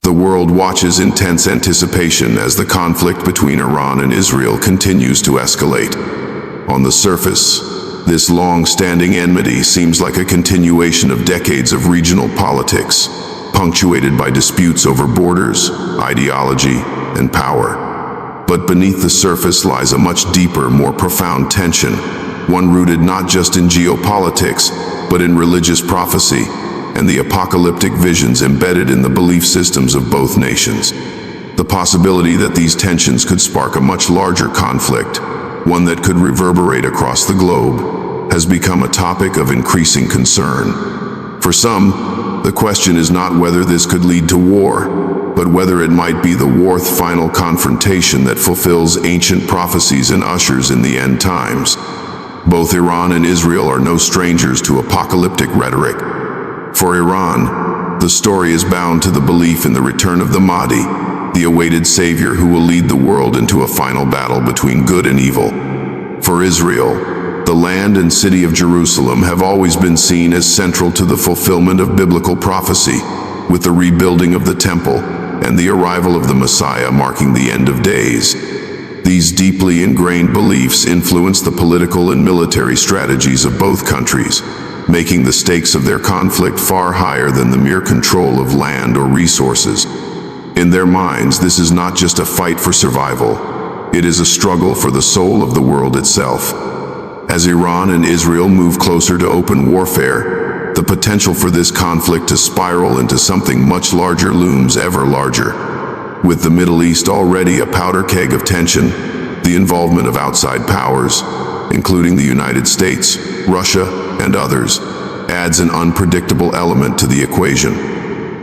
The world watches in tense anticipation as the conflict between Iran and Israel continues to escalate. On the surface, this long-standing enmity seems like a continuation of decades of regional politics, punctuated by disputes over borders, ideology, and power. But beneath the surface lies a much deeper, more profound tension, one rooted not just in geopolitics, but in religious prophecy and the apocalyptic visions embedded in the belief systems of both nations. The possibility that these tensions could spark a much larger conflict, one that could reverberate across the globe, has become a topic of increasing concern. For some, the question is not whether this could lead to war, but whether it might be the fourth final confrontation that fulfills ancient prophecies and ushers in the end times. Both Iran and Israel are no strangers to apocalyptic rhetoric. For Iran, the story is bound to the belief in the return of the Mahdi, the awaited savior who will lead the world into a final battle between good and evil. For Israel, the land and city of Jerusalem have always been seen as central to the fulfillment of biblical prophecy, with the rebuilding of the temple and the arrival of the Messiah marking the end of days. These deeply ingrained beliefs influence the political and military strategies of both countries, making the stakes of their conflict far higher than the mere control of land or resources. In their minds, this is not just a fight for survival, it is a struggle for the soul of the world itself. As Iran and Israel move closer to open warfare, the potential for this conflict to spiral into something much larger looms ever larger. With the Middle East already a powder keg of tension, the involvement of outside powers, including the United States, Russia, and others, adds an unpredictable element to the equation.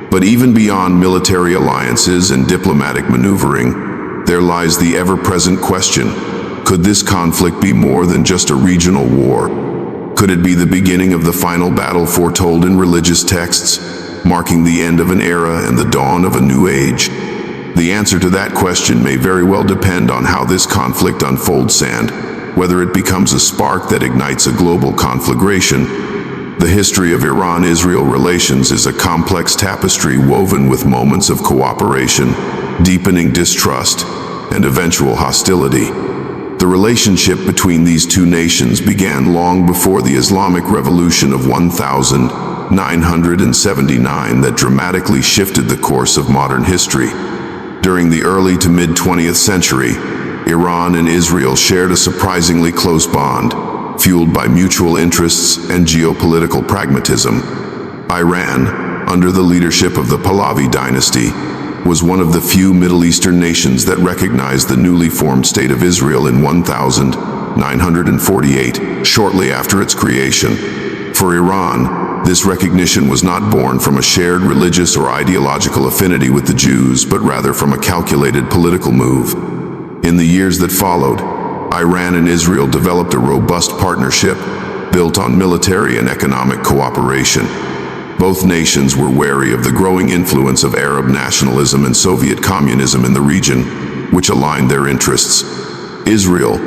But even beyond military alliances and diplomatic maneuvering, there lies the ever-present question: could this conflict be more than just a regional war? Could it be the beginning of the final battle foretold in religious texts, marking the end of an era and the dawn of a new age? The answer to that question may very well depend on how this conflict unfolds, and whether it becomes a spark that ignites a global conflagration. The history of Iran-Israel relations is a complex tapestry woven with moments of cooperation, deepening distrust, and eventual hostility. The relationship between these two nations began long before the Islamic Revolution of 1979 that dramatically shifted the course of modern history. During the early to mid-20th century, Iran and Israel shared a surprisingly close bond, fueled by mutual interests and geopolitical pragmatism. Iran, under the leadership of the Pahlavi dynasty, was one of the few Middle Eastern nations that recognized the newly formed State of Israel in 1948, shortly after its creation. For Iran, this recognition was not born from a shared religious or ideological affinity with the Jews, but rather from a calculated political move. In the years that followed, Iran and Israel developed a robust partnership built on military and economic cooperation. Both nations were wary of the growing influence of Arab nationalism and Soviet communism in the region, which aligned their interests. Israel,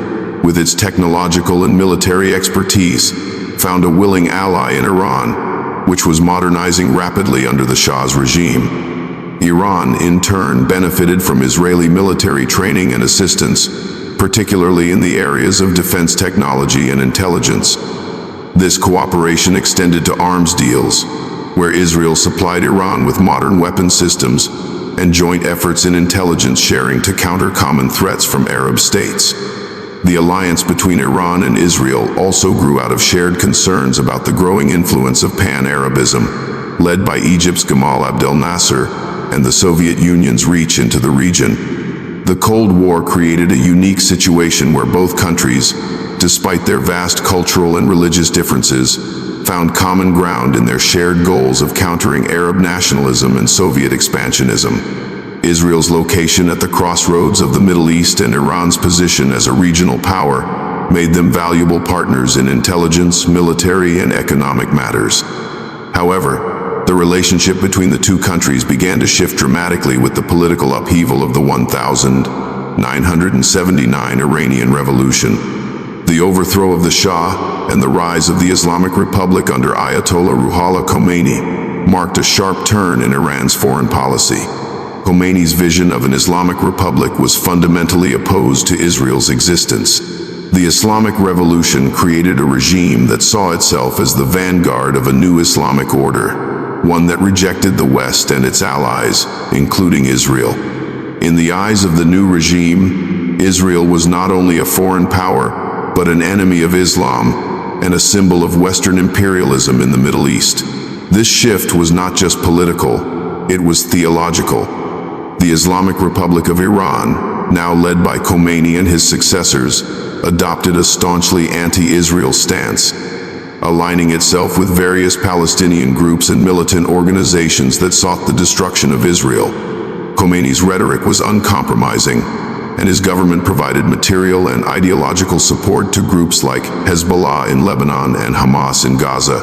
with its technological and military expertise, found a willing ally in Iran, which was modernizing rapidly under the Shah's regime. Iran, in turn, benefited from Israeli military training and assistance, particularly in the areas of defense technology and intelligence. This cooperation extended to arms deals, where Israel supplied Iran with modern weapon systems, and joint efforts in intelligence sharing to counter common threats from Arab states. The alliance between Iran and Israel also grew out of shared concerns about the growing influence of pan-Arabism, led by Egypt's Gamal Abdel Nasser and the Soviet Union's reach into the region. The Cold War created a unique situation where both countries, despite their vast cultural and religious differences, found common ground in their shared goals of countering Arab nationalism and Soviet expansionism. Israel's location at the crossroads of the Middle East and Iran's position as a regional power made them valuable partners in intelligence, military, and economic matters. However, the relationship between the two countries began to shift dramatically with the political upheaval of the 1979 Iranian Revolution. The overthrow of the Shah and the rise of the Islamic Republic under Ayatollah Ruhollah Khomeini marked a sharp turn in Iran's foreign policy. Khomeini's vision of an Islamic republic was fundamentally opposed to Israel's existence. The Islamic Revolution created a regime that saw itself as the vanguard of a new Islamic order, one that rejected the West and its allies, including Israel. In the eyes of the new regime, Israel was not only a foreign power, but an enemy of Islam and a symbol of Western imperialism in the Middle East. This shift was not just political, it was theological. The Islamic Republic of Iran, now led by Khomeini and his successors, adopted a staunchly anti-Israel stance, aligning itself with various Palestinian groups and militant organizations that sought the destruction of Israel. Khomeini's rhetoric was uncompromising, and his government provided material and ideological support to groups like Hezbollah in Lebanon and Hamas in Gaza,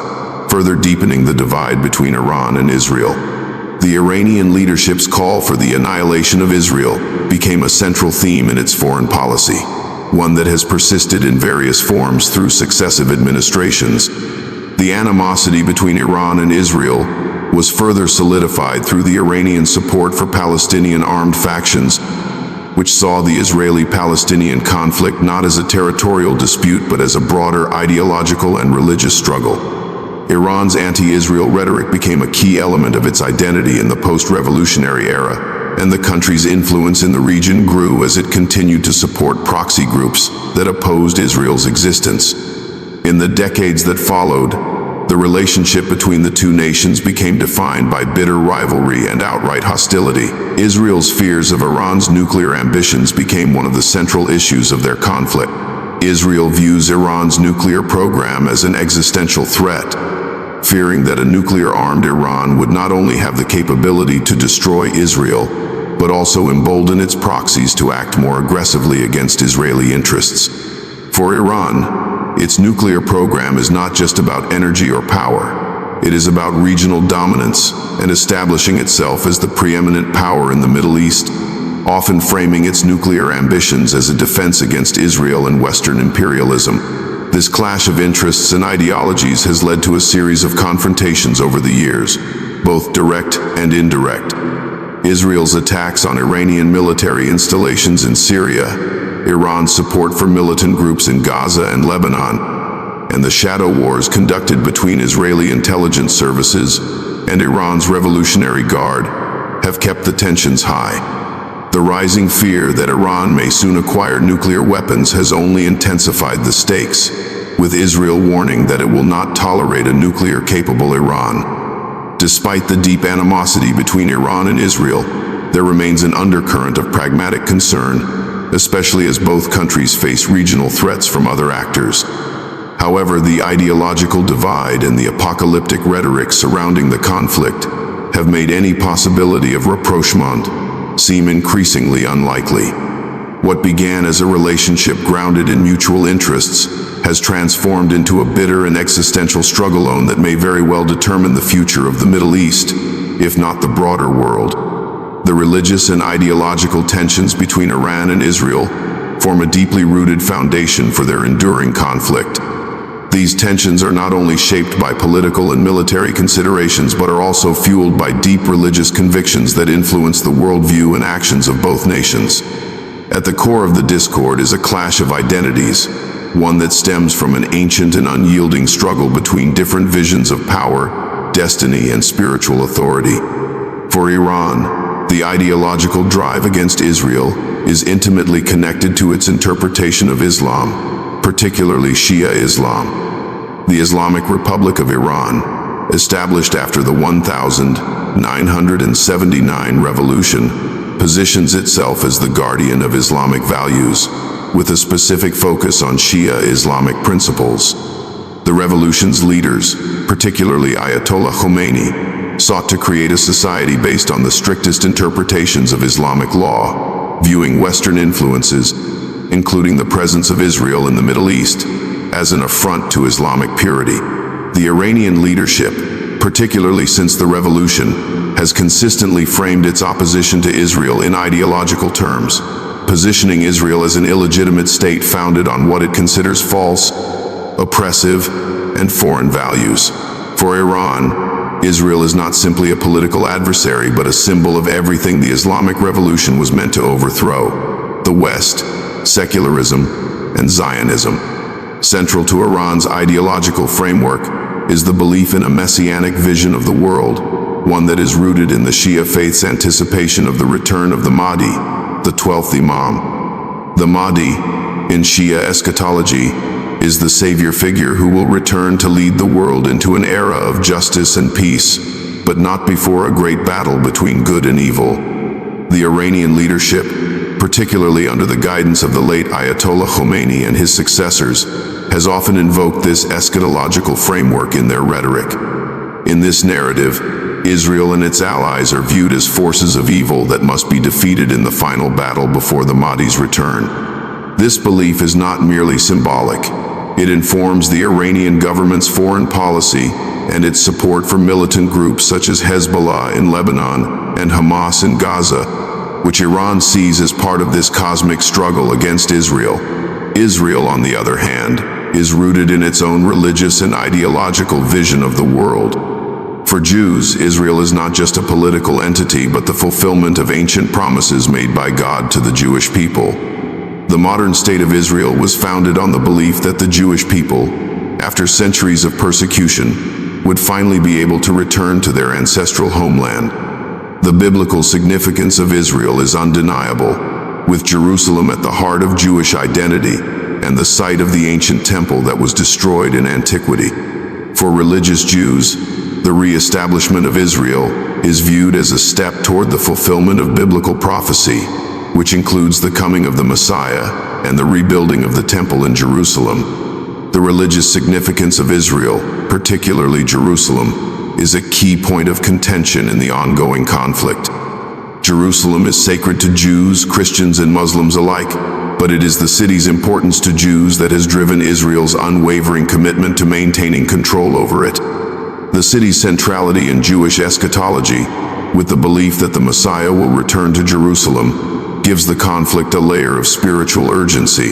further deepening the divide between Iran and Israel. The Iranian leadership's call for the annihilation of Israel became a central theme in its foreign policy, one that has persisted in various forms through successive administrations. The animosity between Iran and Israel was further solidified through the Iranian support for Palestinian armed factions, which saw the Israeli-Palestinian conflict not as a territorial dispute but as a broader ideological and religious struggle. Iran's anti-Israel rhetoric became a key element of its identity in the post-revolutionary era, and the country's influence in the region grew as it continued to support proxy groups that opposed Israel's existence. In the decades that followed, the relationship between the two nations became defined by bitter rivalry and outright hostility. Israel's fears of Iran's nuclear ambitions became one of the central issues of their conflict. Israel views Iran's nuclear program as an existential threat, fearing that a nuclear-armed Iran would not only have the capability to destroy Israel, but also embolden its proxies to act more aggressively against Israeli interests. For Iran, its nuclear program is not just about energy or power. It is about regional dominance and establishing itself as the preeminent power in the Middle East, often framing its nuclear ambitions as a defense against Israel and Western imperialism. This clash of interests and ideologies has led to a series of confrontations over the years, both direct and indirect. Israel's attacks on Iranian military installations in Syria, Iran's support for militant groups in Gaza and Lebanon, and the shadow wars conducted between Israeli intelligence services and Iran's Revolutionary Guard have kept the tensions high. The rising fear that Iran may soon acquire nuclear weapons has only intensified the stakes, with Israel warning that it will not tolerate a nuclear-capable Iran. Despite the deep animosity between Iran and Israel, there remains an undercurrent of pragmatic concern, especially as both countries face regional threats from other actors. However, the ideological divide and the apocalyptic rhetoric surrounding the conflict have made any possibility of rapprochement seem increasingly unlikely. What began as a relationship grounded in mutual interests has transformed into a bitter and existential struggle that may very well determine the future of the Middle East, if not the broader world. The religious and ideological tensions between Iran and Israel form a deeply rooted foundation for their enduring conflict. These tensions are not only shaped by political and military considerations, but are also fueled by deep religious convictions that influence the worldview and actions of both nations. At the core of the discord is a clash of identities, one that stems from an ancient and unyielding struggle between different visions of power, destiny, and spiritual authority. For Iran, the ideological drive against Israel is intimately connected to its interpretation of Islam, particularly Shia Islam. The Islamic Republic of Iran, established after the 1979 revolution, positions itself as the guardian of Islamic values, with a specific focus on Shia Islamic principles. The revolution's leaders, particularly Ayatollah Khomeini, sought to create a society based on the strictest interpretations of Islamic law, viewing Western influences, including the presence of Israel in the Middle East, as an affront to Islamic purity. The Iranian leadership, particularly since the revolution, has consistently framed its opposition to Israel in ideological terms, positioning Israel as an illegitimate state founded on what it considers false, oppressive, and foreign values. For Iran, Israel is not simply a political adversary, but a symbol of everything the Islamic Revolution was meant to overthrow: the West, secularism, and Zionism. Central to Iran's ideological framework is the belief in a messianic vision of the world, one that is rooted in the Shia faith's anticipation of the return of the Mahdi, the 12th Imam. The Mahdi, in Shia eschatology, is the savior figure who will return to lead the world into an era of justice and peace, but not before a great battle between good and evil. The Iranian leadership, particularly under the guidance of the late Ayatollah Khomeini and his successors, has often invoked this eschatological framework in their rhetoric. In this narrative, Israel and its allies are viewed as forces of evil that must be defeated in the final battle before the Mahdi's return. This belief is not merely symbolic. It informs the Iranian government's foreign policy and its support for militant groups such as Hezbollah in Lebanon and Hamas in Gaza, which Iran sees as part of this cosmic struggle against Israel. Israel, on the other hand, is rooted in its own religious and ideological vision of the world. For Jews, Israel is not just a political entity, but the fulfillment of ancient promises made by God to the Jewish people. The modern state of Israel was founded on the belief that the Jewish people, after centuries of persecution, would finally be able to return to their ancestral homeland. The biblical significance of Israel is undeniable, with Jerusalem at the heart of Jewish identity and the site of the ancient temple that was destroyed in antiquity. For religious Jews, the re-establishment of Israel is viewed as a step toward the fulfillment of biblical prophecy, which includes the coming of the Messiah and the rebuilding of the temple in Jerusalem. The religious significance of Israel, particularly Jerusalem, is a key point of contention in the ongoing conflict. Jerusalem is sacred to Jews, Christians, and Muslims alike, but it is the city's importance to Jews that has driven Israel's unwavering commitment to maintaining control over it. The city's centrality in Jewish eschatology, with the belief that the Messiah will return to Jerusalem, gives the conflict a layer of spiritual urgency.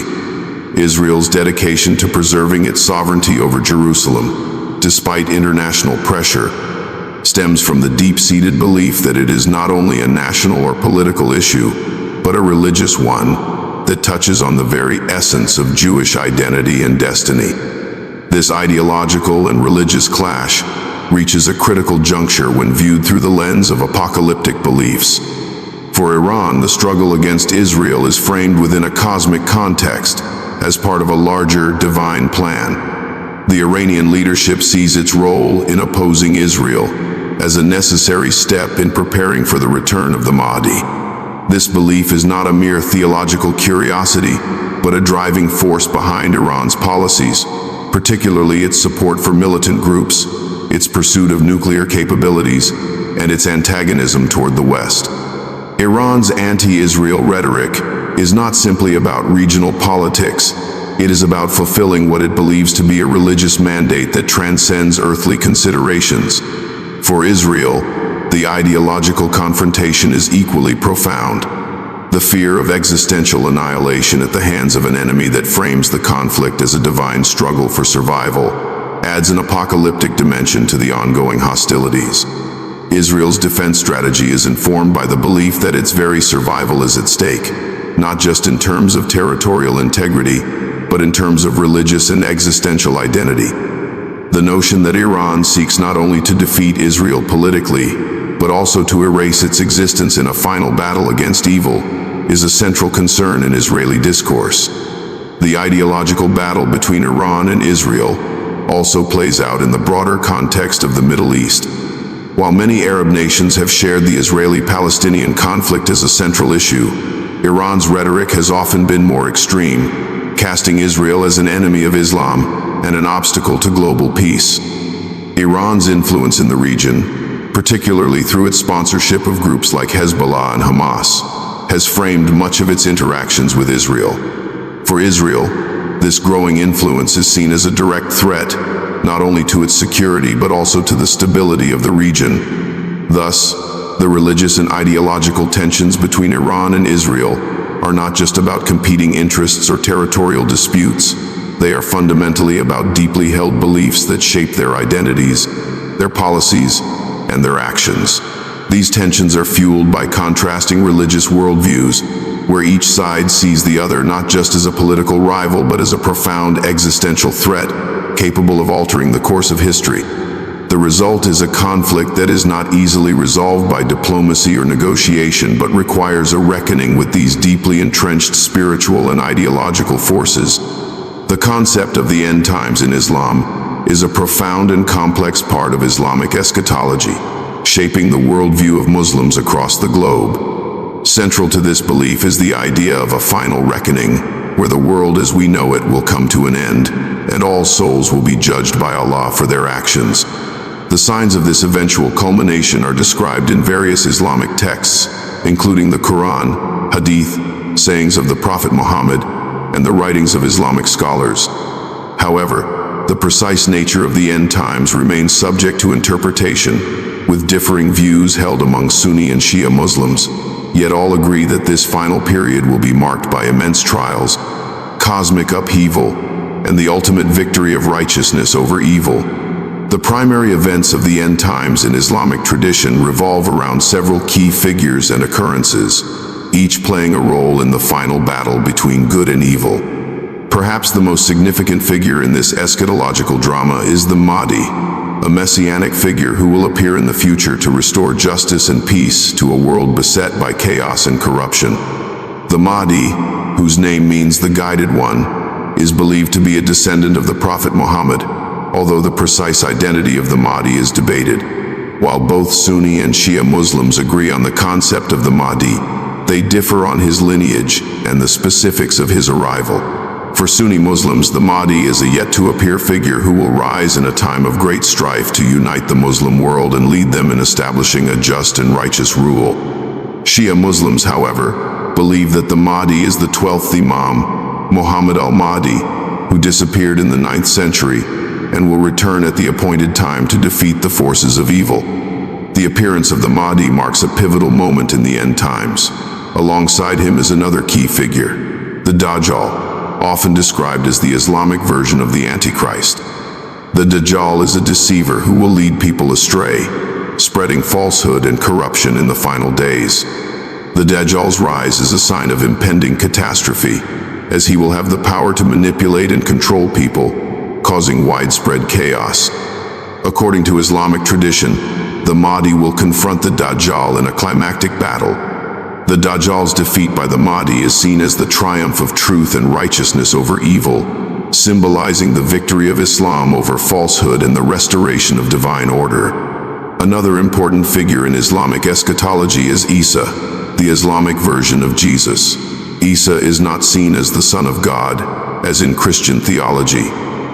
Israel's dedication to preserving its sovereignty over Jerusalem, despite international pressure, stems from the deep-seated belief that it is not only a national or political issue, but a religious one that touches on the very essence of Jewish identity and destiny. This ideological and religious clash reaches a critical juncture when viewed through the lens of apocalyptic beliefs. For Iran, the struggle against Israel is framed within a cosmic context, as part of a larger divine plan. The Iranian leadership sees its role in opposing Israel as a necessary step in preparing for the return of the Mahdi. This belief is not a mere theological curiosity, but a driving force behind Iran's policies, particularly its support for militant groups, its pursuit of nuclear capabilities, and its antagonism toward the West. Iran's anti-Israel rhetoric is not simply about regional politics. It is about fulfilling what it believes to be a religious mandate that transcends earthly considerations. For Israel, the ideological confrontation is equally profound. The fear of existential annihilation at the hands of an enemy that frames the conflict as a divine struggle for survival adds an apocalyptic dimension to the ongoing hostilities. Israel's defense strategy is informed by the belief that its very survival is at stake, not just in terms of territorial integrity, but in terms of religious and existential identity. The notion that Iran seeks not only to defeat Israel politically, but also to erase its existence in a final battle against evil, is a central concern in Israeli discourse. The ideological battle between Iran and Israel also plays out in the broader context of the Middle East. While many Arab nations have shared the Israeli-Palestinian conflict as a central issue, Iran's rhetoric has often been more extreme, casting Israel as an enemy of Islam and an obstacle to global peace. Iran's influence in the region, particularly through its sponsorship of groups like Hezbollah and Hamas, has framed much of its interactions with Israel. For Israel, this growing influence is seen as a direct threat, not only to its security but also to the stability of the region. Thus, the religious and ideological tensions between Iran and Israel are not just about competing interests or territorial disputes. They are fundamentally about deeply held beliefs that shape their identities, their policies, and their actions. These tensions are fueled by contrasting religious worldviews, where each side sees the other not just as a political rival but as a profound existential threat capable of altering the course of history. The result is a conflict that is not easily resolved by diplomacy or negotiation, but requires a reckoning with these deeply entrenched spiritual and ideological forces. The concept of the end times in Islam is a profound and complex part of Islamic eschatology, shaping the worldview of Muslims across the globe. Central to this belief is the idea of a final reckoning, where the world as we know it will come to an end, and all souls will be judged by Allah for their actions. The signs of this eventual culmination are described in various Islamic texts, including the Quran, Hadith, sayings of the Prophet Muhammad, and the writings of Islamic scholars. However, the precise nature of the end times remains subject to interpretation, with differing views held among Sunni and Shia Muslims, yet all agree that this final period will be marked by immense trials, cosmic upheaval, and the ultimate victory of righteousness over evil. The primary events of the end times in Islamic tradition revolve around several key figures and occurrences, each playing a role in the final battle between good and evil. Perhaps the most significant figure in this eschatological drama is the Mahdi, a messianic figure who will appear in the future to restore justice and peace to a world beset by chaos and corruption. The Mahdi, whose name means the Guided One, is believed to be a descendant of the Prophet Muhammad, although the precise identity of the Mahdi is debated. While both Sunni and Shia Muslims agree on the concept of the Mahdi, they differ on his lineage and the specifics of his arrival. For Sunni Muslims, the Mahdi is a yet-to-appear figure who will rise in a time of great strife to unite the Muslim world and lead them in establishing a just and righteous rule. Shia Muslims, however, believe that the Mahdi is the 12th Imam, Muhammad al-Mahdi, who disappeared in the 9th century and will return at the appointed time to defeat the forces of evil. The appearance of the Mahdi marks a pivotal moment in the end times. Alongside him is another key figure, the Dajjal, often described as the Islamic version of the Antichrist. The Dajjal is a deceiver who will lead people astray, spreading falsehood and corruption in the final days. The Dajjal's rise is a sign of impending catastrophe, as he will have the power to manipulate and control people, causing widespread chaos. According to Islamic tradition, the Mahdi will confront the Dajjal in a climactic battle. The Dajjal's defeat by the Mahdi is seen as the triumph of truth and righteousness over evil, symbolizing the victory of Islam over falsehood and the restoration of divine order. Another important figure in Islamic eschatology is Isa, the Islamic version of Jesus. Isa is not seen as the Son of God, as in Christian theology,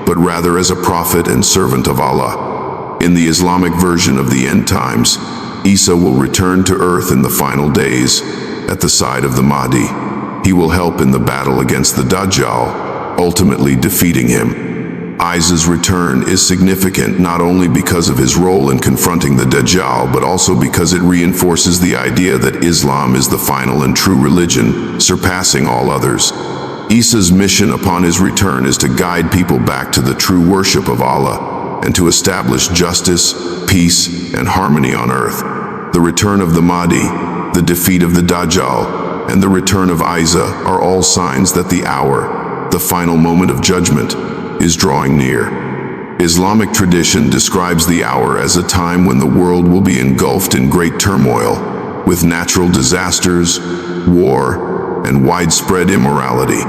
but rather as a prophet and servant of Allah. In the Islamic version of the end times, Isa will return to earth in the final days, at the side of the Mahdi. He will help in the battle against the Dajjal, ultimately defeating him. Isa's return is significant not only because of his role in confronting the Dajjal, but also because it reinforces the idea that Islam is the final and true religion, surpassing all others. Isa's mission upon his return is to guide people back to the true worship of Allah and to establish justice, peace, and harmony on earth. The return of the Mahdi, the defeat of the Dajjal, and the return of Isa are all signs that the hour, the final moment of judgment, is drawing near. Islamic tradition describes the hour as a time when the world will be engulfed in great turmoil, with natural disasters, war, and widespread immorality.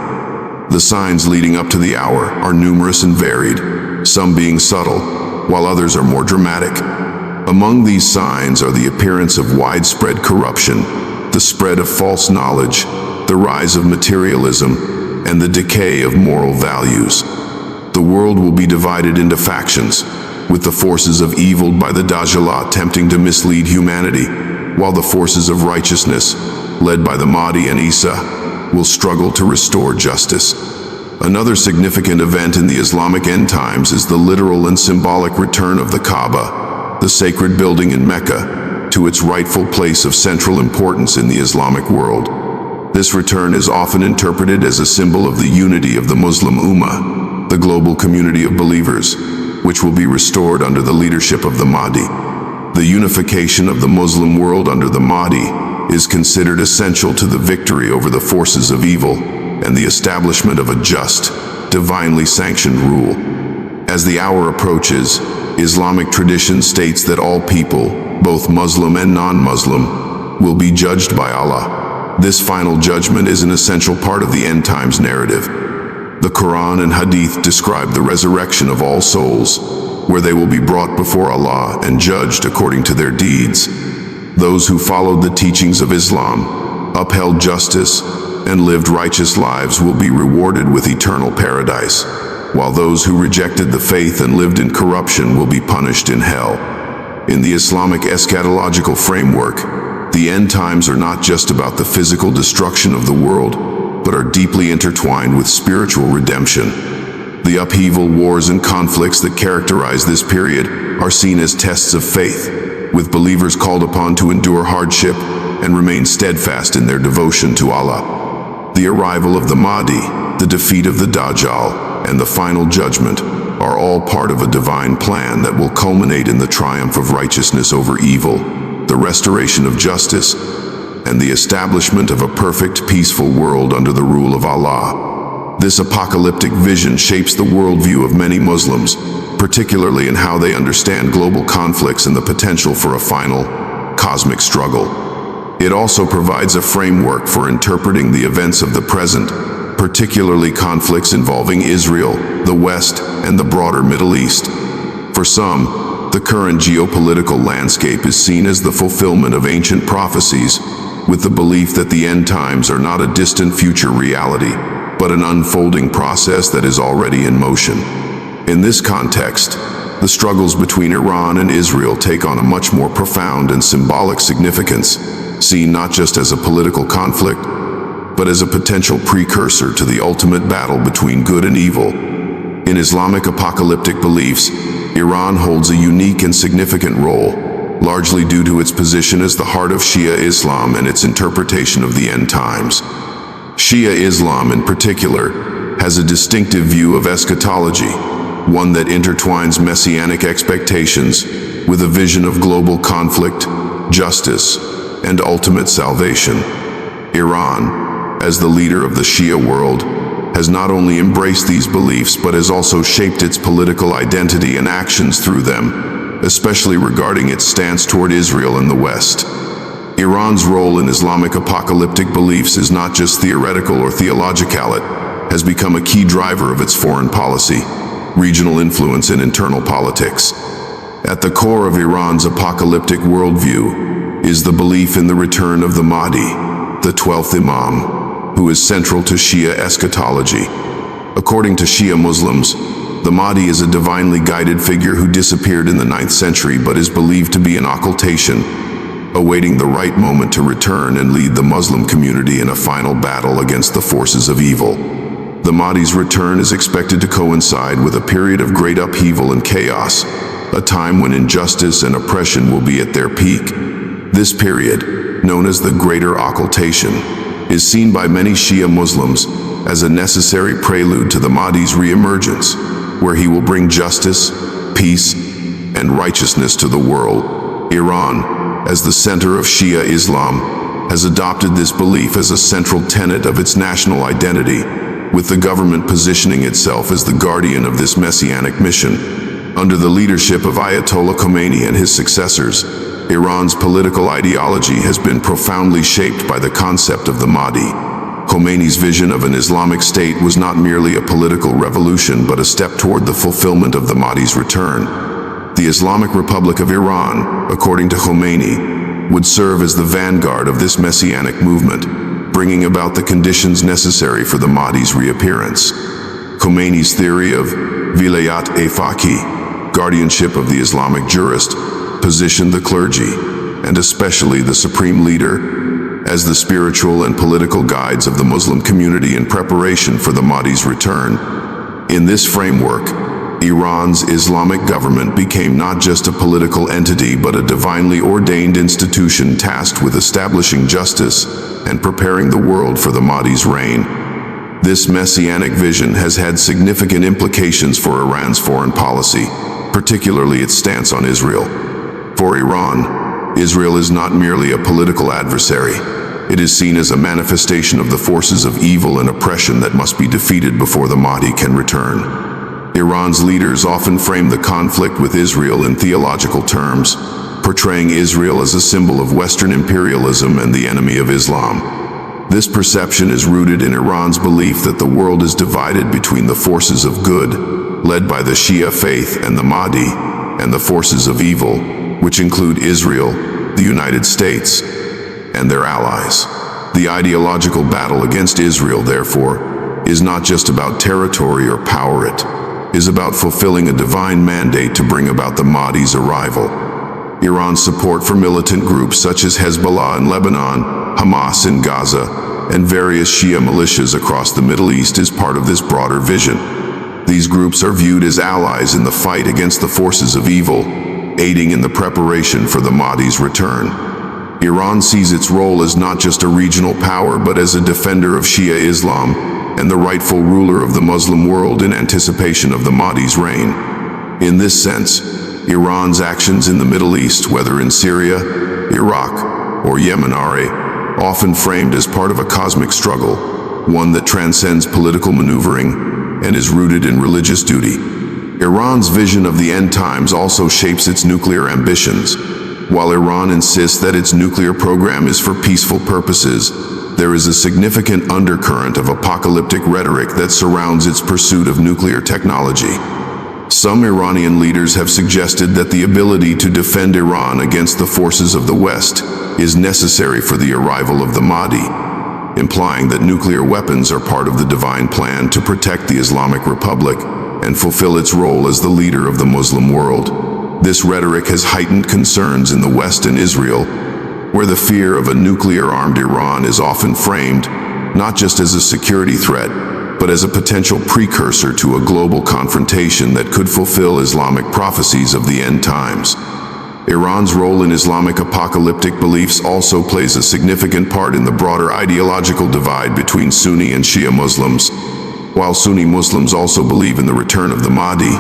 The signs leading up to the hour are numerous and varied, some being subtle, while others are more dramatic. Among these signs are the appearance of widespread corruption, the spread of false knowledge, the rise of materialism, and the decay of moral values. The world will be divided into factions, with the forces of evil by the Dajjal attempting to mislead humanity, while the forces of righteousness, led by the Mahdi and Isa, will struggle to restore justice. Another significant event in the Islamic end times is the literal and symbolic return of the Kaaba, the sacred building in Mecca, to its rightful place of central importance in the Islamic world. This return is often interpreted as a symbol of the unity of the Muslim Ummah, the global community of believers, which will be restored under the leadership of the Mahdi. The unification of the Muslim world under the Mahdi is considered essential to the victory over the forces of evil and the establishment of a just, divinely sanctioned rule. As the hour approaches, Islamic tradition states that all people, both Muslim and non-Muslim, will be judged by Allah. This final judgment is an essential part of the end times narrative. The Quran and Hadith describe the resurrection of all souls, where they will be brought before Allah and judged according to their deeds. Those who followed the teachings of Islam, upheld justice, and lived righteous lives will be rewarded with eternal paradise, while those who rejected the faith and lived in corruption will be punished in hell. In the Islamic eschatological framework, the end times are not just about the physical destruction of the world, but are deeply intertwined with spiritual redemption. The upheaval, wars, and conflicts that characterize this period are seen as tests of faith, with believers called upon to endure hardship and remain steadfast in their devotion to Allah. The arrival of the Mahdi, the defeat of the Dajjal, and the final judgment are all part of a divine plan that will culminate in the triumph of righteousness over evil, the restoration of justice, and the establishment of a perfect, peaceful world under the rule of Allah. This apocalyptic vision shapes the worldview of many Muslims, particularly in how they understand global conflicts and the potential for a final, cosmic struggle. It also provides a framework for interpreting the events of the present, particularly conflicts involving Israel, the West, and the broader Middle East. For some, the current geopolitical landscape is seen as the fulfillment of ancient prophecies, with the belief that the end times are not a distant future reality, but an unfolding process that is already in motion. In this context, the struggles between Iran and Israel take on a much more profound and symbolic significance, seen not just as a political conflict, but as a potential precursor to the ultimate battle between good and evil. In Islamic apocalyptic beliefs, Iran holds a unique and significant role, largely due to its position as the heart of Shia Islam and its interpretation of the end times. Shia Islam, in particular, has a distinctive view of eschatology, one that intertwines messianic expectations with a vision of global conflict, justice, and ultimate salvation. Iran, as the leader of the Shia world, has not only embraced these beliefs but has also shaped its political identity and actions through them, especially regarding its stance toward Israel and the West. Iran's role in Islamic apocalyptic beliefs is not just theoretical or theological, it has become a key driver of its foreign policy, regional influence, and internal politics. At the core of Iran's apocalyptic worldview is the belief in the return of the Mahdi, the 12th Imam, who is central to Shia eschatology. According to Shia Muslims, the Mahdi is a divinely guided figure who disappeared in the 9th century but is believed to be an occultation, awaiting the right moment to return and lead the Muslim community in a final battle against the forces of evil. The Mahdi's return is expected to coincide with a period of great upheaval and chaos, a time when injustice and oppression will be at their peak. This period, known as the Greater Occultation, is seen by many Shia Muslims as a necessary prelude to the Mahdi's re-emergence, where he will bring justice, peace, and righteousness to the world. Iran, as the center of Shia Islam, has adopted this belief as a central tenet of its national identity, with the government positioning itself as the guardian of this messianic mission. Under the leadership of Ayatollah Khomeini and his successors, Iran's political ideology has been profoundly shaped by the concept of the Mahdi. Khomeini's vision of an Islamic state was not merely a political revolution but a step toward the fulfillment of the Mahdi's return. The Islamic Republic of Iran, according to Khomeini, would serve as the vanguard of this messianic movement, bringing about the conditions necessary for the Mahdi's reappearance. Khomeini's theory of vilayat-e-faqih, guardianship of the Islamic jurist, positioned the clergy, and especially the supreme leader, as the spiritual and political guides of the Muslim community in preparation for the Mahdi's return. In this framework, Iran's Islamic government became not just a political entity but a divinely ordained institution tasked with establishing justice and preparing the world for the Mahdi's reign. This messianic vision has had significant implications for Iran's foreign policy, particularly its stance on Israel. For Iran, Israel is not merely a political adversary. It is seen as a manifestation of the forces of evil and oppression that must be defeated before the Mahdi can return. Iran's leaders often frame the conflict with Israel in theological terms, portraying Israel as a symbol of Western imperialism and the enemy of Islam. This perception is rooted in Iran's belief that the world is divided between the forces of good, led by the Shia faith, and the Mahdi, and the forces of evil, which include Israel, the United States, and their allies. The ideological battle against Israel, therefore, is not just about territory or power. It is about fulfilling a divine mandate to bring about the Mahdi's arrival. Iran's support for militant groups such as Hezbollah in Lebanon, Hamas in Gaza, and various Shia militias across the Middle East is part of this broader vision. These groups are viewed as allies in the fight against the forces of evil, aiding in the preparation for the Mahdi's return. Iran sees its role as not just a regional power, but as a defender of Shia Islam and the rightful ruler of the Muslim world in anticipation of the Mahdi's reign. In this sense, Iran's actions in the Middle East, whether in Syria, Iraq, or Yemen, are often framed as part of a cosmic struggle, one that transcends political maneuvering and is rooted in religious duty. Iran's vision of the end times also shapes its nuclear ambitions. While Iran insists that its nuclear program is for peaceful purposes, there is a significant undercurrent of apocalyptic rhetoric that surrounds its pursuit of nuclear technology. Some Iranian leaders have suggested that the ability to defend Iran against the forces of the West is necessary for the arrival of the Mahdi, implying that nuclear weapons are part of the divine plan to protect the Islamic Republic and fulfill its role as the leader of the Muslim world. This rhetoric has heightened concerns in the West and Israel, where the fear of a nuclear-armed Iran is often framed not just as a security threat, but as a potential precursor to a global confrontation that could fulfill Islamic prophecies of the end times. Iran's role in Islamic apocalyptic beliefs also plays a significant part in the broader ideological divide between Sunni and Shia Muslims. While Sunni Muslims also believe in the return of the Mahdi,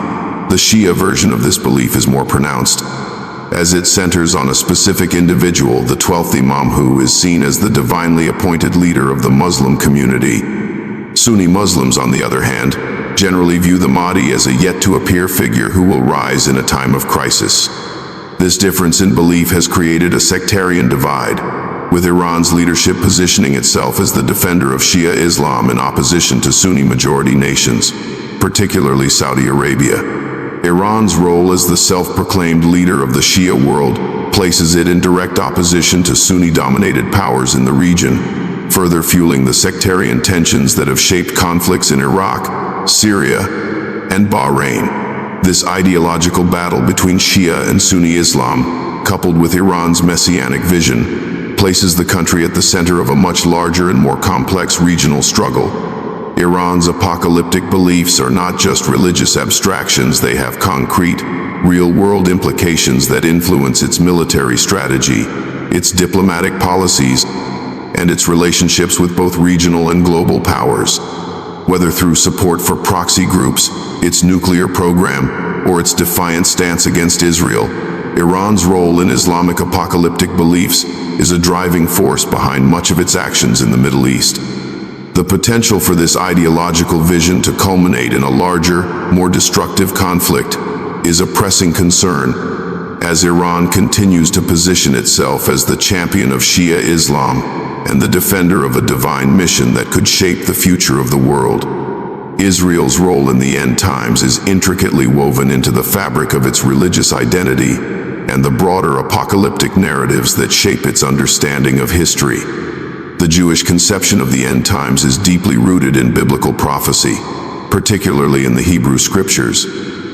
the Shia version of this belief is more pronounced, as it centers on a specific individual, the 12th Imam, who is seen as the divinely appointed leader of the Muslim community. Sunni Muslims, on the other hand, generally view the Mahdi as a yet-to-appear figure who will rise in a time of crisis. This difference in belief has created a sectarian divide, with Iran's leadership positioning itself as the defender of Shia Islam in opposition to Sunni-majority nations, particularly Saudi Arabia. Iran's role as the self-proclaimed leader of the Shia world places it in direct opposition to Sunni-dominated powers in the region, further fueling the sectarian tensions that have shaped conflicts in Iraq, Syria, and Bahrain. This ideological battle between Shia and Sunni Islam, coupled with Iran's messianic vision, places the country at the center of a much larger and more complex regional struggle. Iran's apocalyptic beliefs are not just religious abstractions, they have concrete, real-world implications that influence its military strategy, its diplomatic policies, and its relationships with both regional and global powers. Whether through support for proxy groups, its nuclear program, or its defiant stance against Israel, Iran's role in Islamic apocalyptic beliefs is a driving force behind much of its actions in the Middle East. The potential for this ideological vision to culminate in a larger, more destructive conflict is a pressing concern, as Iran continues to position itself as the champion of Shia Islam and the defender of a divine mission that could shape the future of the world. Israel's role in the end times is intricately woven into the fabric of its religious identity and the broader apocalyptic narratives that shape its understanding of history. The Jewish conception of the end times is deeply rooted in biblical prophecy, particularly in the Hebrew scriptures,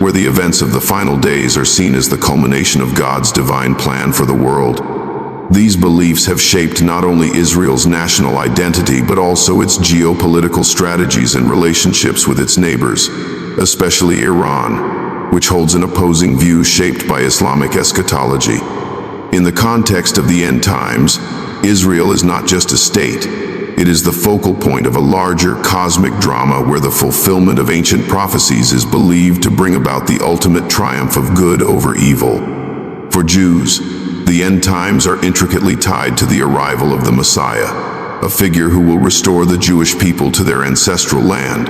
where the events of the final days are seen as the culmination of God's divine plan for the world. These beliefs have shaped not only Israel's national identity, but also its geopolitical strategies and relationships with its neighbors, especially Iran, which holds an opposing view shaped by Islamic eschatology. In the context of the end times, Israel is not just a state, It is the focal point of a larger cosmic drama where the fulfillment of ancient prophecies is believed to bring about the ultimate triumph of good over evil. For Jews, the end times are intricately tied to the arrival of the Messiah, a figure who will restore the Jewish people to their ancestral land,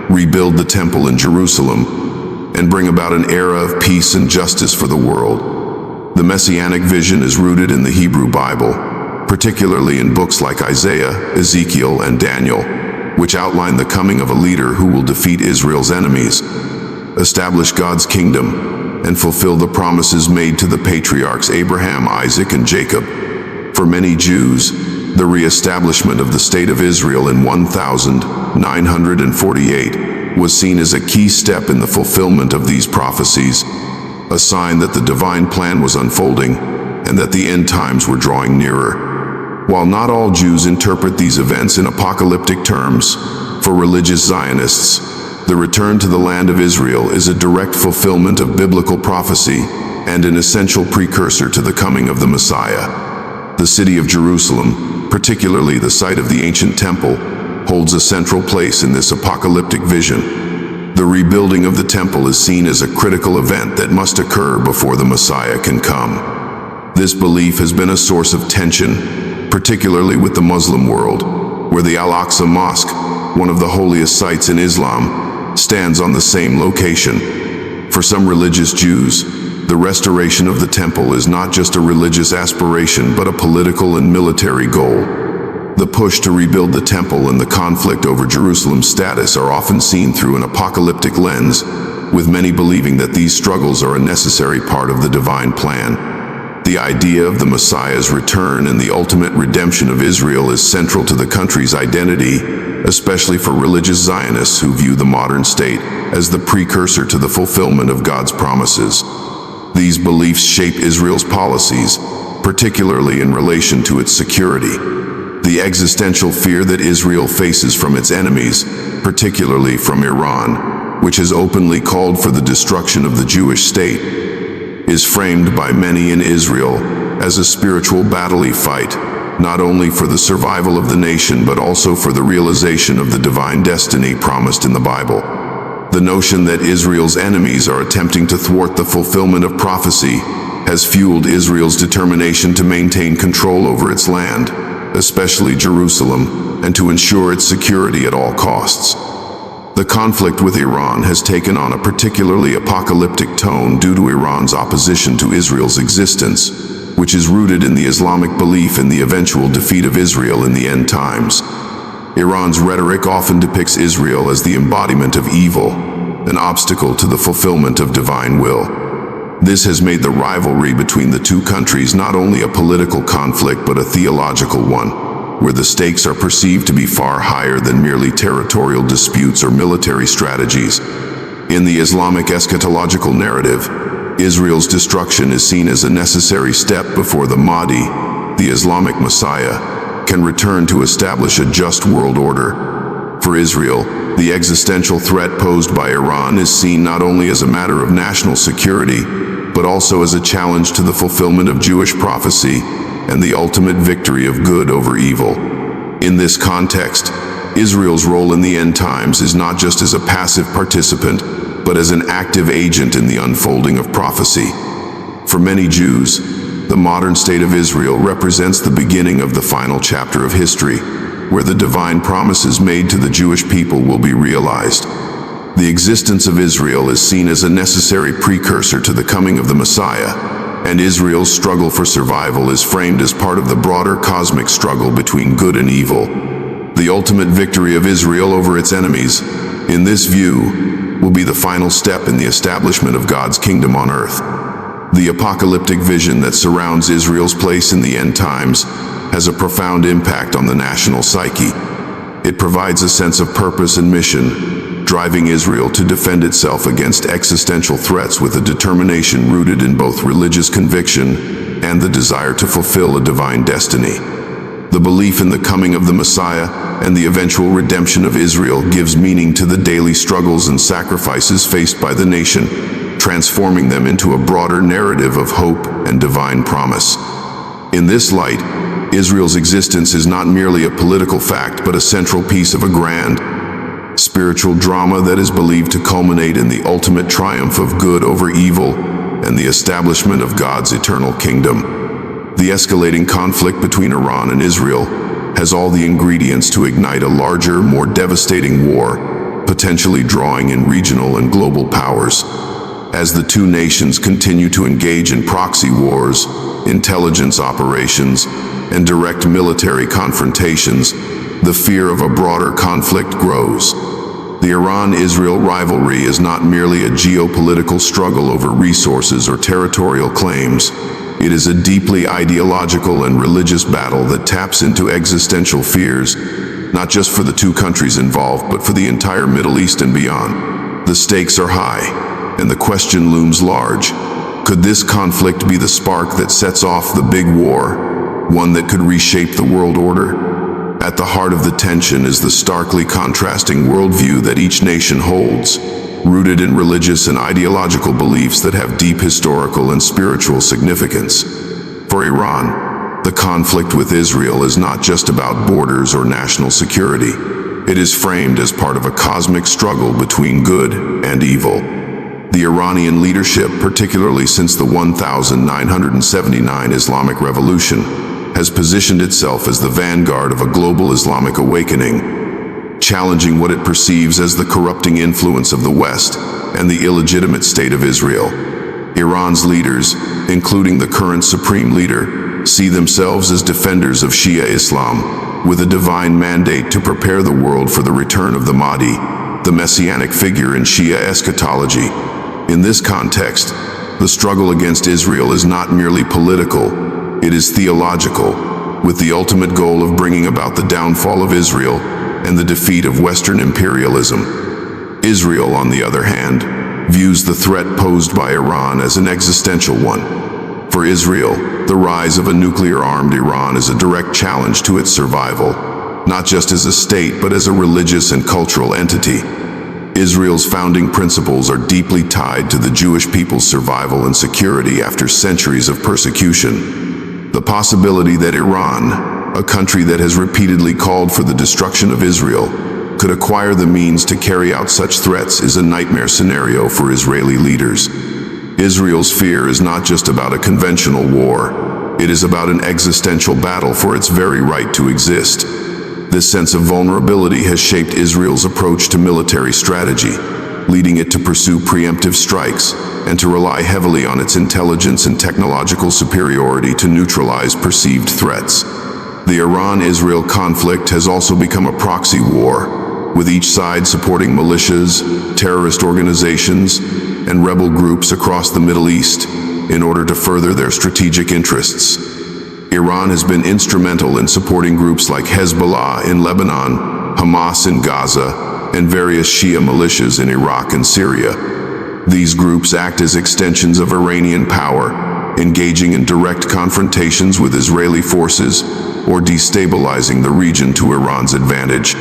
rebuild the temple in Jerusalem, and bring about an era of peace and justice for the world. The messianic vision is rooted in the Hebrew Bible, particularly in books like Isaiah, Ezekiel, and Daniel, which outline the coming of a leader who will defeat Israel's enemies, establish God's kingdom, and fulfill the promises made to the patriarchs Abraham, Isaac, and Jacob. For many Jews, the re-establishment of the state of Israel in 1948 was seen as a key step in the fulfillment of these prophecies, a sign that the divine plan was unfolding and that the end times were drawing nearer. While not all Jews interpret these events in apocalyptic terms, for religious Zionists, the return to the land of Israel is a direct fulfillment of biblical prophecy and an essential precursor to the coming of the Messiah. The city of Jerusalem, particularly the site of the ancient temple, holds a central place in this apocalyptic vision. The rebuilding of the temple is seen as a critical event that must occur before the Messiah can come. This belief has been a source of tension, particularly with the Muslim world, where the Al-Aqsa Mosque, one of the holiest sites in Islam, stands on the same location. For some religious Jews, the restoration of the temple is not just a religious aspiration but a political and military goal. The push to rebuild the temple and the conflict over Jerusalem's status are often seen through an apocalyptic lens, with many believing that these struggles are a necessary part of the divine plan. The idea of the Messiah's return and the ultimate redemption of Israel is central to the country's identity, especially for religious Zionists who view the modern state as the precursor to the fulfillment of God's promises. These beliefs shape Israel's policies, particularly in relation to its security. The existential fear that Israel faces from its enemies, particularly from Iran, which has openly called for the destruction of the Jewish state, is framed by many in Israel as a spiritual battle fight, not only for the survival of the nation but also for the realization of the divine destiny promised in the Bible. The notion that Israel's enemies are attempting to thwart the fulfillment of prophecy has fueled Israel's determination to maintain control over its land, especially Jerusalem, and to ensure its security at all costs. The conflict with Iran has taken on a particularly apocalyptic tone due to Iran's opposition to Israel's existence, which is rooted in the Islamic belief in the eventual defeat of Israel in the end times. Iran's rhetoric often depicts Israel as the embodiment of evil, an obstacle to the fulfillment of divine will. This has made the rivalry between the two countries not only a political conflict but a theological one, where the stakes are perceived to be far higher than merely territorial disputes or military strategies. In the Islamic eschatological narrative, Israel's destruction is seen as a necessary step before the Mahdi, the Islamic Messiah, can return to establish a just world order. For Israel, the existential threat posed by Iran is seen not only as a matter of national security, but also as a challenge to the fulfillment of Jewish prophecy and the ultimate victory of good over evil. In this context, Israel's role in the end times is not just as a passive participant, but as an active agent in the unfolding of prophecy. For many Jews, the modern state of Israel represents the beginning of the final chapter of history, where the divine promises made to the Jewish people will be realized. The existence of Israel is seen as a necessary precursor to the coming of the Messiah, and Israel's struggle for survival is framed as part of the broader cosmic struggle between good and evil. The ultimate victory of Israel over its enemies, in this view, will be the final step in the establishment of God's kingdom on earth. The apocalyptic vision that surrounds Israel's place in the end times has a profound impact on the national psyche. It provides a sense of purpose and mission, driving Israel to defend itself against existential threats with a determination rooted in both religious conviction and the desire to fulfill a divine destiny. The belief in the coming of the Messiah and the eventual redemption of Israel gives meaning to the daily struggles and sacrifices faced by the nation, transforming them into a broader narrative of hope and divine promise. In this light, Israel's existence is not merely a political fact, but a central piece of a grand, spiritual drama that is believed to culminate in the ultimate triumph of good over evil and the establishment of God's eternal kingdom. The escalating conflict between Iran and Israel has all the ingredients to ignite a larger, more devastating war, potentially drawing in regional and global powers. As the two nations continue to engage in proxy wars, intelligence operations, and direct military confrontations, the fear of a broader conflict grows. The Iran-Israel rivalry is not merely a geopolitical struggle over resources or territorial claims. It is a deeply ideological and religious battle that taps into existential fears, not just for the two countries involved, but for the entire Middle East and beyond. The stakes are high, and the question looms large. Could this conflict be the spark that sets off the big war, one that could reshape the world order? At the heart of the tension is the starkly contrasting worldview that each nation holds, rooted in religious and ideological beliefs that have deep historical and spiritual significance. For Iran, the conflict with Israel is not just about borders or national security. It is framed as part of a cosmic struggle between good and evil. The Iranian leadership, particularly since the 1979 Islamic Revolution, has positioned itself as the vanguard of a global Islamic awakening, challenging what it perceives as the corrupting influence of the West and the illegitimate state of Israel. Iran's leaders, including the current supreme leader, see themselves as defenders of Shia Islam, with a divine mandate to prepare the world for the return of the Mahdi, the messianic figure in Shia eschatology. In this context, the struggle against Israel is not merely political, it is theological, with the ultimate goal of bringing about the downfall of Israel and the defeat of Western imperialism. Israel, on the other hand, views the threat posed by Iran as an existential one. For Israel, the rise of a nuclear-armed Iran is a direct challenge to its survival, not just as a state, but as a religious and cultural entity. Israel's founding principles are deeply tied to the Jewish people's survival and security after centuries of persecution. The possibility that Iran, a country that has repeatedly called for the destruction of Israel, could acquire the means to carry out such threats is a nightmare scenario for Israeli leaders. Israel's fear is not just about a conventional war. It is about an existential battle for its very right to exist. This sense of vulnerability has shaped Israel's approach to military strategy, leading it to pursue preemptive strikes and to rely heavily on its intelligence and technological superiority to neutralize perceived threats. The Iran-Israel conflict has also become a proxy war, with each side supporting militias, terrorist organizations, and rebel groups across the Middle East in order to further their strategic interests. Iran has been instrumental in supporting groups like Hezbollah in Lebanon, Hamas in Gaza, and various Shia militias in Iraq and Syria. These groups act as extensions of Iranian power, engaging in direct confrontations with Israeli forces or destabilizing the region to Iran's advantage.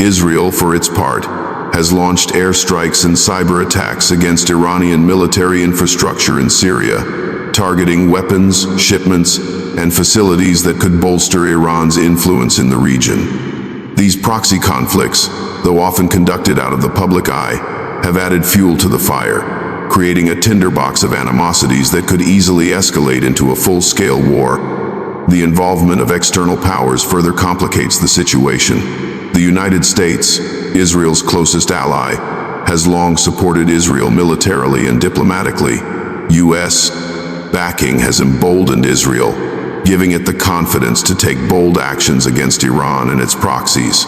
Israel, for its part, has launched airstrikes and cyber attacks against Iranian military infrastructure in Syria, targeting weapons, shipments, and facilities that could bolster Iran's influence in the region. These proxy conflicts, though often conducted out of the public eye, have added fuel to the fire, creating a tinderbox of animosities that could easily escalate into a full-scale war. The involvement of external powers further complicates the situation. The United States, Israel's closest ally, has long supported Israel militarily and diplomatically. U.S. backing has emboldened Israel, giving it the confidence to take bold actions against Iran and its proxies.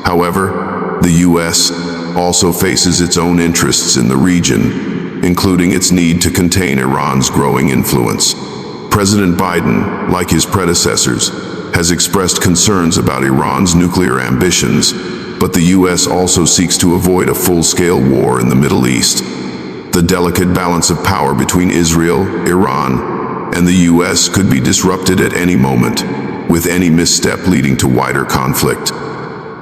However, the U.S. also faces its own interests in the region, including its need to contain Iran's growing influence. President Biden, like his predecessors, has expressed concerns about Iran's nuclear ambitions, but the U.S. also seeks to avoid a full-scale war in the Middle East. The delicate balance of power between Israel, Iran, and the U.S. could be disrupted at any moment, with any misstep leading to wider conflict.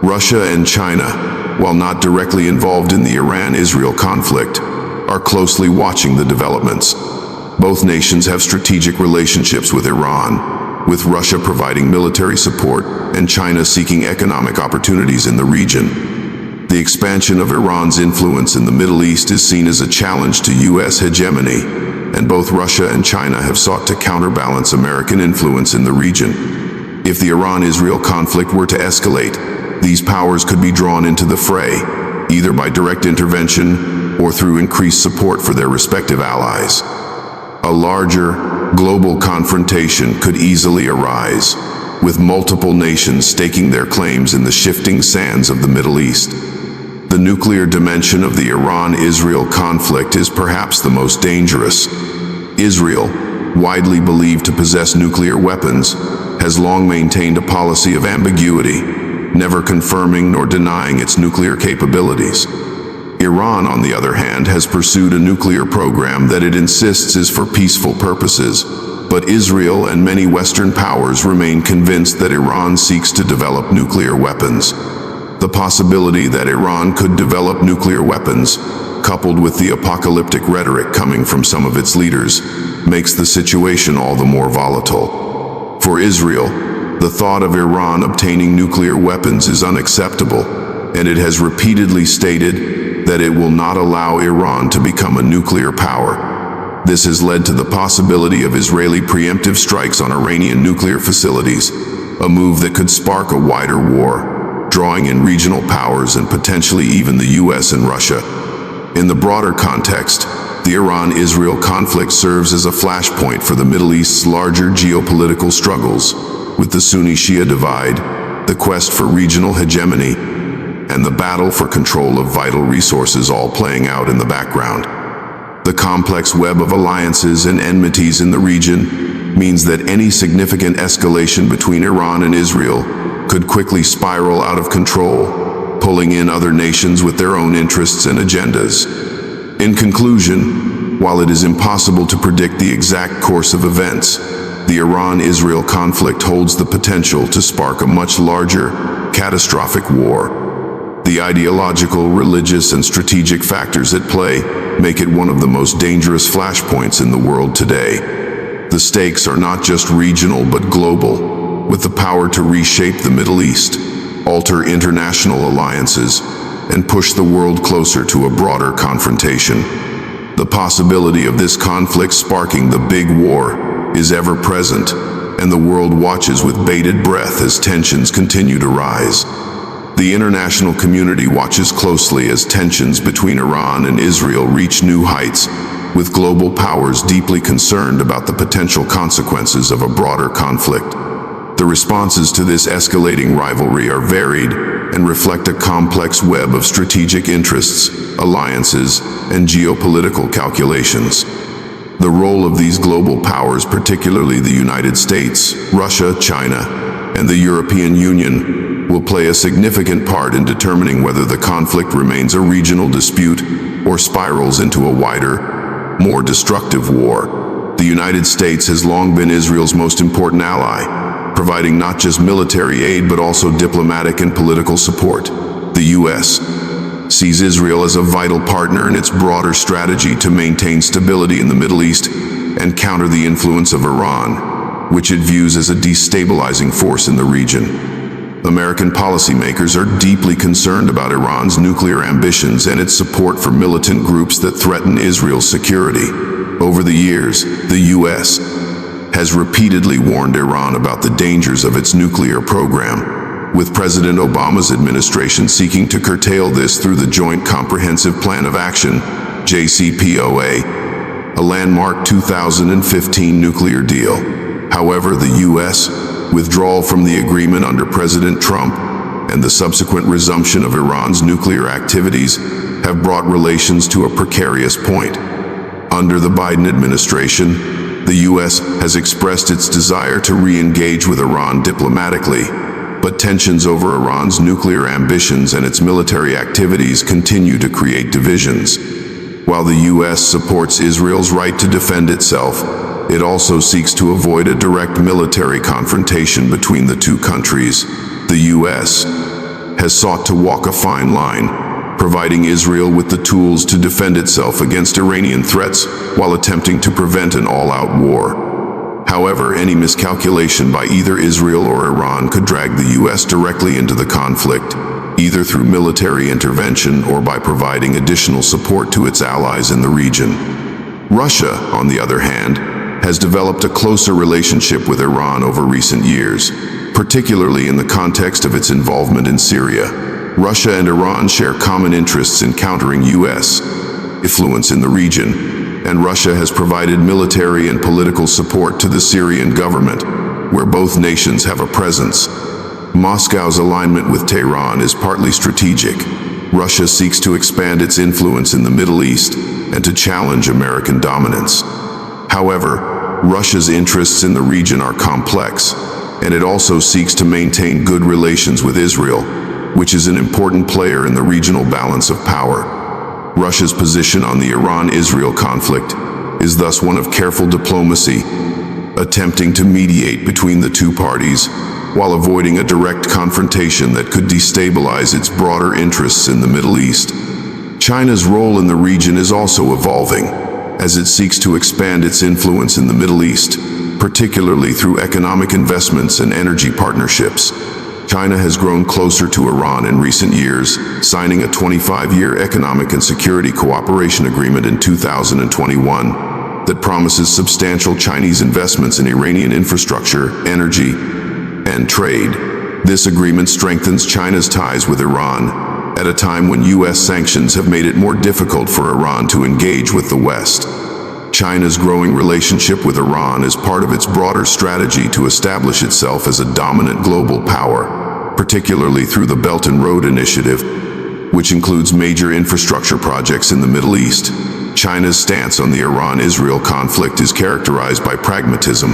Russia and China, while not directly involved in the Iran-Israel conflict, are closely watching the developments. Both nations have strategic relationships with Iran, with Russia providing military support and China seeking economic opportunities in the region. The expansion of Iran's influence in the Middle East is seen as a challenge to U.S. hegemony, and both Russia and China have sought to counterbalance American influence in the region. If the Iran-Israel conflict were to escalate, these powers could be drawn into the fray, either by direct intervention or through increased support for their respective allies. A larger, global confrontation could easily arise, with multiple nations staking their claims in the shifting sands of the Middle East. The nuclear dimension of the Iran-Israel conflict is perhaps the most dangerous. Israel, widely believed to possess nuclear weapons, has long maintained a policy of ambiguity, never confirming nor denying its nuclear capabilities. Iran, on the other hand, has pursued a nuclear program that it insists is for peaceful purposes, but Israel and many Western powers remain convinced that Iran seeks to develop nuclear weapons. The possibility that Iran could develop nuclear weapons, coupled with the apocalyptic rhetoric coming from some of its leaders, makes the situation all the more volatile. For Israel, the thought of Iran obtaining nuclear weapons is unacceptable, and it has repeatedly stated that it will not allow Iran to become a nuclear power. This has led to the possibility of Israeli preemptive strikes on Iranian nuclear facilities, a move that could spark a wider war, drawing in regional powers and potentially even the US and Russia. In the broader context, the Iran-Israel conflict serves as a flashpoint for the Middle East's larger geopolitical struggles, with the Sunni-Shia divide, the quest for regional hegemony, and the battle for control of vital resources all playing out in the background. The complex web of alliances and enmities in the region means that any significant escalation between Iran and Israel could quickly spiral out of control, pulling in other nations with their own interests and agendas. In conclusion, while it is impossible to predict the exact course of events, the Iran-Israel conflict holds the potential to spark a much larger, catastrophic war. The ideological, religious, and strategic factors at play make it one of the most dangerous flashpoints in the world today. The stakes are not just regional but global, with the power to reshape the Middle East, alter international alliances, and push the world closer to a broader confrontation. The possibility of this conflict sparking the big war is ever present, and the world watches with bated breath as tensions continue to rise. The international community watches closely as tensions between Iran and Israel reach new heights, with global powers deeply concerned about the potential consequences of a broader conflict. The responses to this escalating rivalry are varied and reflect a complex web of strategic interests, alliances, and geopolitical calculations. The role of these global powers, particularly the United States, Russia, China, and the European Union, will play a significant part in determining whether the conflict remains a regional dispute or spirals into a wider, more destructive war. The United States has long been Israel's most important ally, providing not just military aid but also diplomatic and political support. The U.S. sees Israel as a vital partner in its broader strategy to maintain stability in the Middle East and counter the influence of Iran, which it views as a destabilizing force in the region. American policymakers are deeply concerned about Iran's nuclear ambitions and its support for militant groups that threaten Israel's security. Over the years, the U.S. has repeatedly warned Iran about the dangers of its nuclear program, with President Obama's administration seeking to curtail this through the Joint Comprehensive Plan of Action, JCPOA, a landmark 2015 nuclear deal. However, the U.S. withdrawal from the agreement under President Trump and the subsequent resumption of Iran's nuclear activities have brought relations to a precarious point. Under the Biden administration, the U.S. has expressed its desire to re-engage with Iran diplomatically, but tensions over Iran's nuclear ambitions and its military activities continue to create divisions. While the U.S. supports Israel's right to defend itself, it also seeks to avoid a direct military confrontation between the two countries. The U.S. has sought to walk a fine line, providing Israel with the tools to defend itself against Iranian threats while attempting to prevent an all-out war. However, any miscalculation by either Israel or Iran could drag the U.S. directly into the conflict, either through military intervention or by providing additional support to its allies in the region. Russia, on the other hand, has developed a closer relationship with Iran over recent years, particularly in the context of its involvement in Syria. Russia and Iran share common interests in countering U.S. influence in the region, and Russia has provided military and political support to the Syrian government, where both nations have a presence. Moscow's alignment with Tehran is partly strategic. Russia seeks to expand its influence in the Middle East and to challenge American dominance. However, Russia's interests in the region are complex, and it also seeks to maintain good relations with Israel, which is an important player in the regional balance of power. Russia's position on the Iran-Israel conflict is thus one of careful diplomacy, attempting to mediate between the two parties while avoiding a direct confrontation that could destabilize its broader interests in the Middle East. China's role in the region is also evolving, as it seeks to expand its influence in the Middle East, particularly through economic investments and energy partnerships. China has grown closer to Iran in recent years, signing a 25-year economic and security cooperation agreement in 2021 that promises substantial Chinese investments in Iranian infrastructure, energy, and trade. This agreement strengthens China's ties with Iran at a time when U.S. sanctions have made it more difficult for Iran to engage with the West. China's growing relationship with Iran is part of its broader strategy to establish itself as a dominant global power, particularly through the Belt and Road Initiative, which includes major infrastructure projects in the Middle East. China's stance on the Iran-Israel conflict is characterized by pragmatism.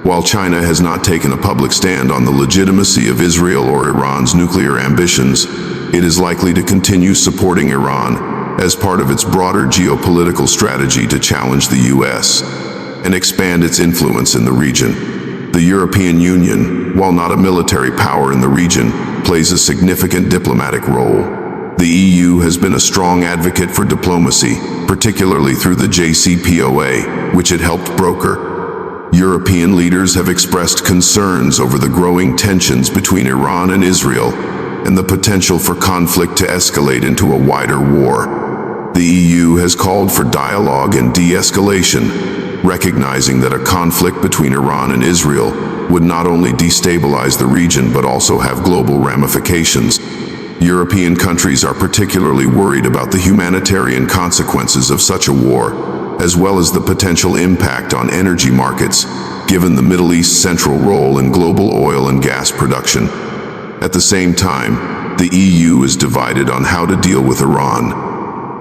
While China has not taken a public stand on the legitimacy of Israel or Iran's nuclear ambitions, it is likely to continue supporting Iran as part of its broader geopolitical strategy to challenge the U.S. and expand its influence in the region. The European Union, while not a military power in the region, plays a significant diplomatic role. The EU has been a strong advocate for diplomacy, particularly through the JCPOA, which it helped broker. European leaders have expressed concerns over the growing tensions between Iran and Israel and the potential for conflict to escalate into a wider war. The EU has called for dialogue and de-escalation, recognizing that a conflict between Iran and Israel would not only destabilize the region but also have global ramifications. European countries are particularly worried about the humanitarian consequences of such a war, as well as the potential impact on energy markets, given the Middle East's central role in global oil and gas production. At the same time, the EU is divided on how to deal with Iran.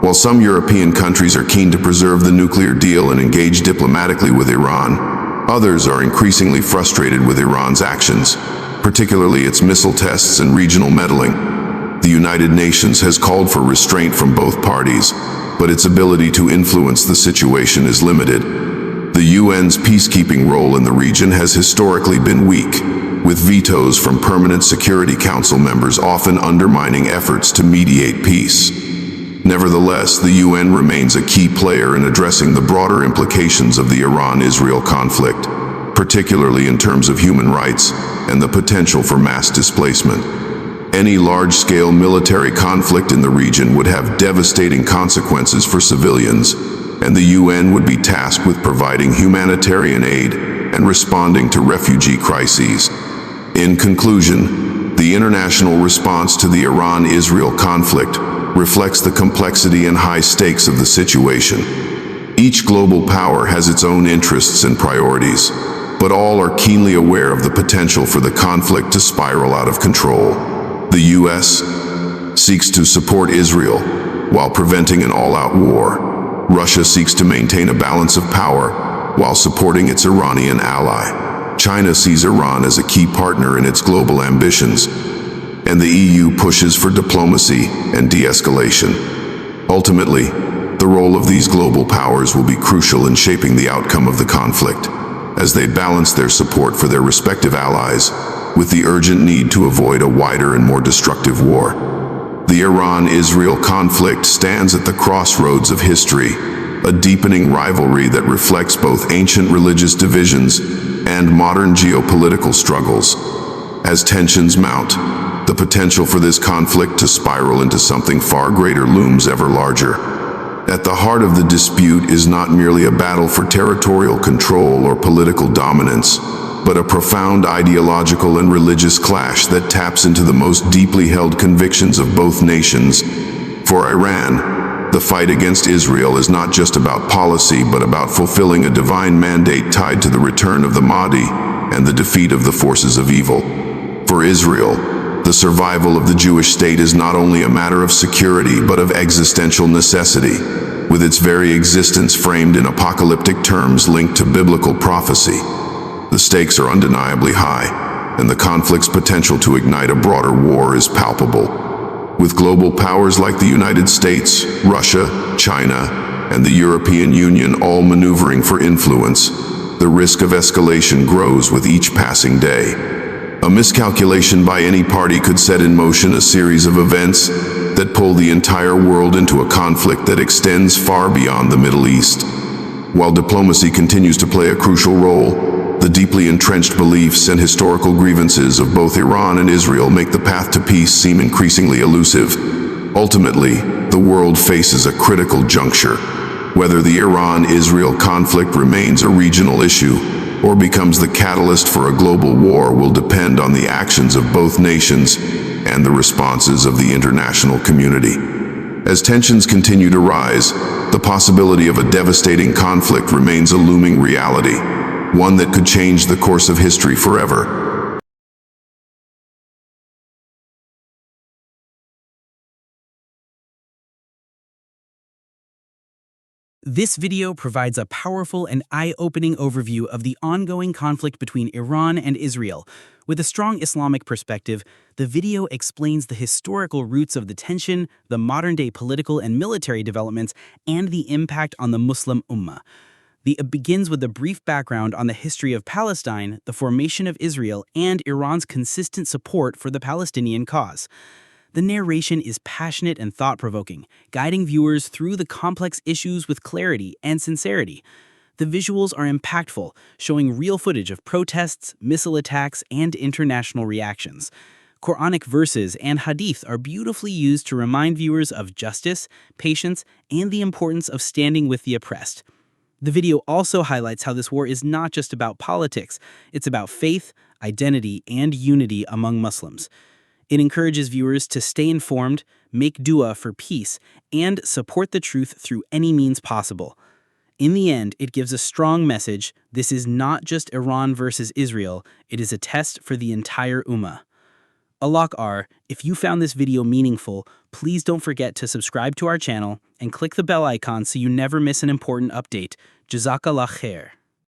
While some European countries are keen to preserve the nuclear deal and engage diplomatically with Iran, others are increasingly frustrated with Iran's actions, particularly its missile tests and regional meddling. The United Nations has called for restraint from both parties, but its ability to influence the situation is limited. The UN's peacekeeping role in the region has historically been weak, with vetoes from permanent Security Council members often undermining efforts to mediate peace. Nevertheless, the UN remains a key player in addressing the broader implications of the Iran-Israel conflict, particularly in terms of human rights and the potential for mass displacement. Any large-scale military conflict in the region would have devastating consequences for civilians, and the UN would be tasked with providing humanitarian aid and responding to refugee crises. In conclusion, the international response to the Iran-Israel conflict reflects the complexity and high stakes of the situation. Each global power has its own interests and priorities, but all are keenly aware of the potential for the conflict to spiral out of control. The U.S. seeks to support Israel while preventing an all-out war. Russia seeks to maintain a balance of power while supporting its Iranian ally. China sees Iran as a key partner in its global ambitions, and the EU pushes for diplomacy and de-escalation. Ultimately, the role of these global powers will be crucial in shaping the outcome of the conflict, as they balance their support for their respective allies with the urgent need to avoid a wider and more destructive war. The Iran-Israel conflict stands at the crossroads of history, a deepening rivalry that reflects both ancient religious divisions and modern geopolitical struggles. As tensions mount, the potential for this conflict to spiral into something far greater looms ever larger. At the heart of the dispute is not merely a battle for territorial control or political dominance, but a profound ideological and religious clash that taps into the most deeply held convictions of both nations. For Iran, the fight against Israel is not just about policy, but about fulfilling a divine mandate tied to the return of the Mahdi and the defeat of the forces of evil. For Israel, the survival of the Jewish state is not only a matter of security, but of existential necessity, with its very existence framed in apocalyptic terms linked to biblical prophecy. The stakes are undeniably high, and the conflict's potential to ignite a broader war is palpable. With global powers like the United States, Russia, China, and the European Union all maneuvering for influence, the risk of escalation grows with each passing day. A miscalculation by any party could set in motion a series of events that pull the entire world into a conflict that extends far beyond the Middle East. While diplomacy continues to play a crucial role, the deeply entrenched beliefs and historical grievances of both Iran and Israel make the path to peace seem increasingly elusive. Ultimately, the world faces a critical juncture. Whether the Iran-Israel conflict remains a regional issue or becomes the catalyst for a global war will depend on the actions of both nations and the responses of the international community. As tensions continue to rise, the possibility of a devastating conflict remains a looming reality, one that could change the course of history forever. This video provides a powerful and eye-opening overview of the ongoing conflict between Iran and Israel. With a strong Islamic perspective, the video explains the historical roots of the tension, the modern-day political and military developments, and the impact on the Muslim Ummah. It begins with a brief background on the history of Palestine, the formation of Israel, and Iran's consistent support for the Palestinian cause. The narration is passionate and thought-provoking, guiding viewers through the complex issues with clarity and sincerity. The visuals are impactful, showing real footage of protests, missile attacks, and international reactions. Quranic verses and hadith are beautifully used to remind viewers of justice, patience, and the importance of standing with the oppressed. The video also highlights how this war is not just about politics, it's about faith, identity, and unity among Muslims. It encourages viewers to stay informed, make dua for peace, and support the truth through any means possible. In the end, it gives a strong message: this is not just Iran versus Israel, it is a test for the entire Ummah. Alak R, if you found this video meaningful, please don't forget to subscribe to our channel and click the bell icon so you never miss an important update. Jazakallah khair.